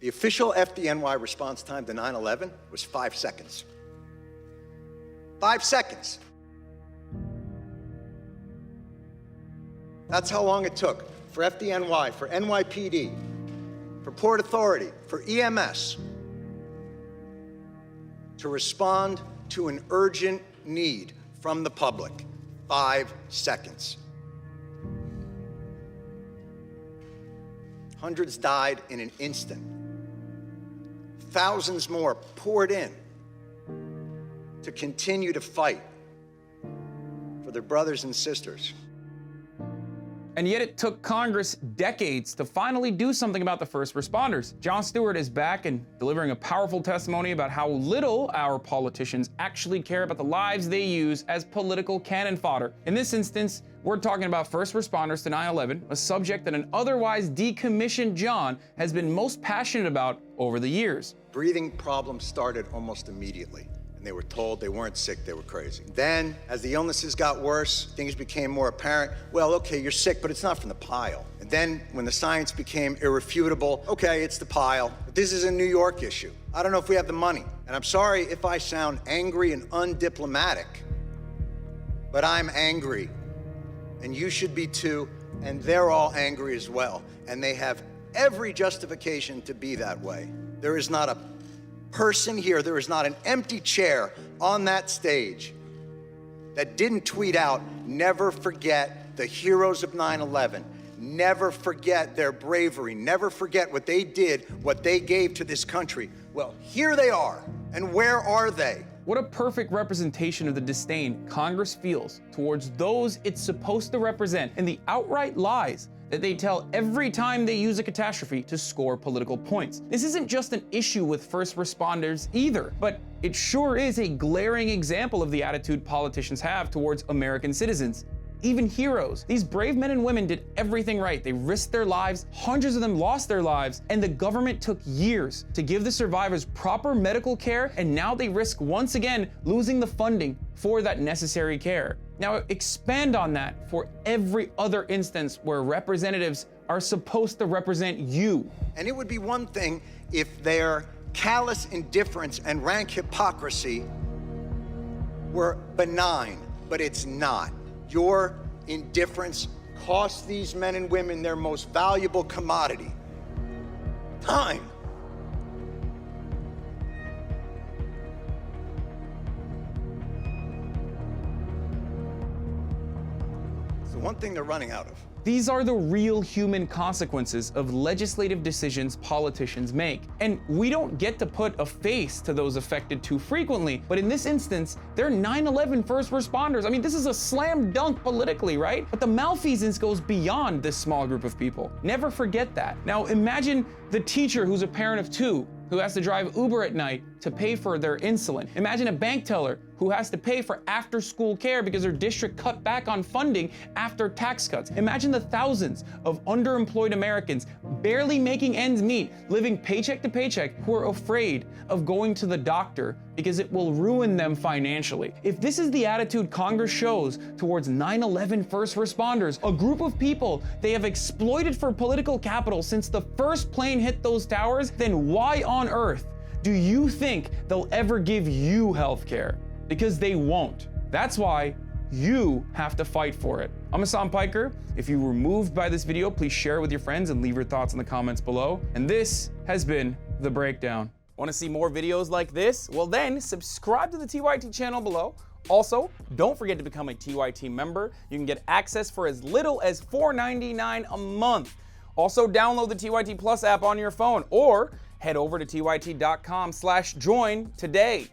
The official FDNY response time to 9/11 was 5 seconds. 5 seconds. That's how long it took for FDNY, for NYPD, for Port Authority, for EMS to respond to an urgent need from the public. 5 seconds. Hundreds died in an instant. Thousands more poured in to continue to fight for their brothers and sisters. And yet it took Congress decades to finally do something about the first responders. Jon Stewart is back and delivering a powerful testimony about how little our politicians actually care about the lives they use as political cannon fodder. In this instance, we're talking about first responders to 9/11, a subject that an otherwise decommissioned Jon has been most passionate about over the years. Breathing problems started almost immediately, and they were told they weren't sick, they were crazy. Then, as the illnesses got worse, things became more apparent. Well, okay, you're sick, but it's not from the pile. And then, when the science became irrefutable, okay, it's the pile, but this is a New York issue. I don't know if we have the money. And I'm sorry if I sound angry and undiplomatic, but I'm angry. And you should be too, and they're all angry as well. And they have every justification to be that way. There is not a person here, there is not an empty chair on that stage that didn't tweet out, never forget the heroes of 9/11, never forget their bravery, never forget what they did, what they gave to this country. Well, here they are, and where are they? What a perfect representation of the disdain Congress feels towards those it's supposed to represent and the outright lies that they tell every time they use a catastrophe to score political points. This isn't just an issue with first responders either, but it sure is a glaring example of the attitude politicians have towards American citizens. Even heroes. These brave men and women did everything right. They risked their lives, hundreds of them lost their lives, and the government took years to give the survivors proper medical care, and now they risk once again losing the funding for that necessary care. Now expand on that for every other instance where representatives are supposed to represent you. And it would be one thing if their callous indifference and rank hypocrisy were benign, but it's not. Your indifference costs these men and women their most valuable commodity, time. It's the one thing they're running out of. These are the real human consequences of legislative decisions politicians make. And we don't get to put a face to those affected too frequently, but in this instance, they're 9/11 first responders. I mean, this is a slam dunk politically, right? But the malfeasance goes beyond this small group of people. Never forget that. Now imagine the teacher who's a parent of two, who has to drive Uber at night to pay for their insulin. Imagine a bank teller who has to pay for after-school care because their district cut back on funding after tax cuts. Imagine the thousands of underemployed Americans barely making ends meet, living paycheck to paycheck, who are afraid of going to the doctor because it will ruin them financially. If this is the attitude Congress shows towards 9/11 first responders, a group of people they have exploited for political capital since the first plane hit those towers, then why on earth do you think they'll ever give you health care? Because they won't. That's why you have to fight for it. I'm Hasan Piker. If you were moved by this video, please share it with your friends and leave your thoughts in the comments below. And this has been The Breakdown. Want to see more videos like this? Well then, subscribe to the TYT channel below. Also, don't forget to become a TYT member. You can get access for as little as $4.99 a month. Also, download the TYT Plus app on your phone or head over to tyt.com/join today.